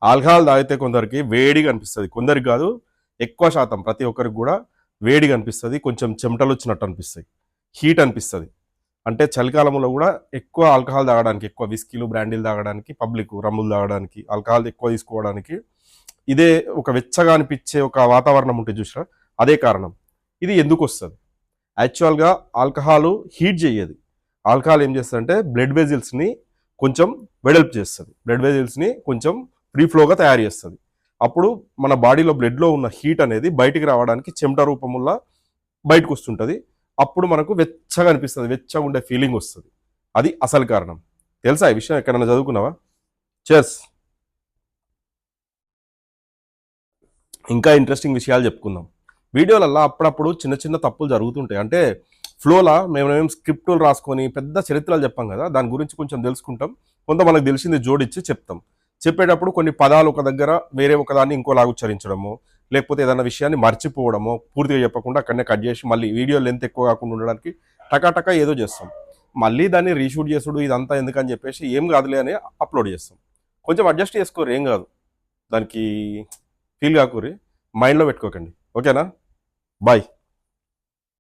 Alcohol తాగితే కొందరికి వేడిగా అనిపిస్తుంది, కొందరికి కాదు ఎక్కువ శాతం ప్రతి ఒక్కరికి కూడా వేడిగా అనిపిస్తుంది, కొంచెం చెమటలు వచ్చినట్టు అనిపిస్తాయి, హీట్ అనిపిస్తుంది. అంటే చలికాలంలో కూడా ఎక్కువ ఆల్కహాల్ తాగడానికి, ఎక్కువ విస్కీలు బ్రాండీలు తాగడానికి, పబ్లిక్ రమ్ములు తాగడానికి, ఆల్కహాల్ ఎక్కువ తీసుకోవడానికి ఇదే ఒక వెచ్చగా అనిపించే ఒక వాతావరణం ఉంటుంది చూసినా, అదే కారణం. ఇది ఎందుకు వస్తుంది? యాక్చువల్గా ఆల్కహాల్ హీట్ చేయదు. ఆల్కహాల్ ఏం చేస్తుందంటే బ్లడ్ వెజిల్స్ని కొంచెం వెడల్పు చేస్తుంది, బ్లడ్ వెజిల్స్ని కొంచెం ఫ్రీ ఫ్లోగా తయారు చేస్తుంది. అప్పుడు మన బాడీలో బ్లడ్లో ఉన్న హీట్ అనేది బయటికి రావడానికి చెమట రూపంలో బయటకు వస్తుంటుంది. అప్పుడు మనకు వెచ్చగా అనిపిస్తుంది, వెచ్చగా ఉండే ఫీలింగ్ వస్తుంది. అది అసలు కారణం. తెలుసా ఈ విషయం? ఎక్కడైనా చదువుకున్నావా? చెస్. ఇంకా ఇంట్రెస్టింగ్ విషయాలు చెప్పుకుందాం. వీడియోలల్లో అప్పుడప్పుడు చిన్న చిన్న తప్పులు జరుగుతుంటాయి. అంటే ఫ్లోలా మేమేం స్క్రిప్టులు రాసుకొని పెద్ద చరిత్రలు చెప్పాం కదా, దాని గురించి కొంచెం తెలుసుకుంటాం, కొంత మనకు తెలిసింది జోడించి చెప్తాం. చెప్పేటప్పుడు కొన్ని పదాలు ఒక దగ్గర వేరే ఒకదాన్ని ఇంకోలాగా ఉచ్చరించడము, లేకపోతే ఏదైనా విషయాన్ని మర్చిపోవడము, పూర్తిగా చెప్పకుండా అక్కడనే కట్ చేసి మళ్ళీ వీడియో లెంత్ ఎక్కువ కాకుండా ఉండడానికి టకాటకా ఏదో చేస్తాం. మళ్ళీ దాన్ని రీషూట్ చేసుడు ఇదంతా ఎందుకని చెప్పేసి ఏం కాదులే అని అప్లోడ్ చేస్తాం. కొంచెం అడ్జస్ట్ చేసుకోరు, ఏం కాదు, దానికి ఫీల్ కాకూరి, మైండ్లో పెట్టుకోకండి. ఓకేనా? బాయ్.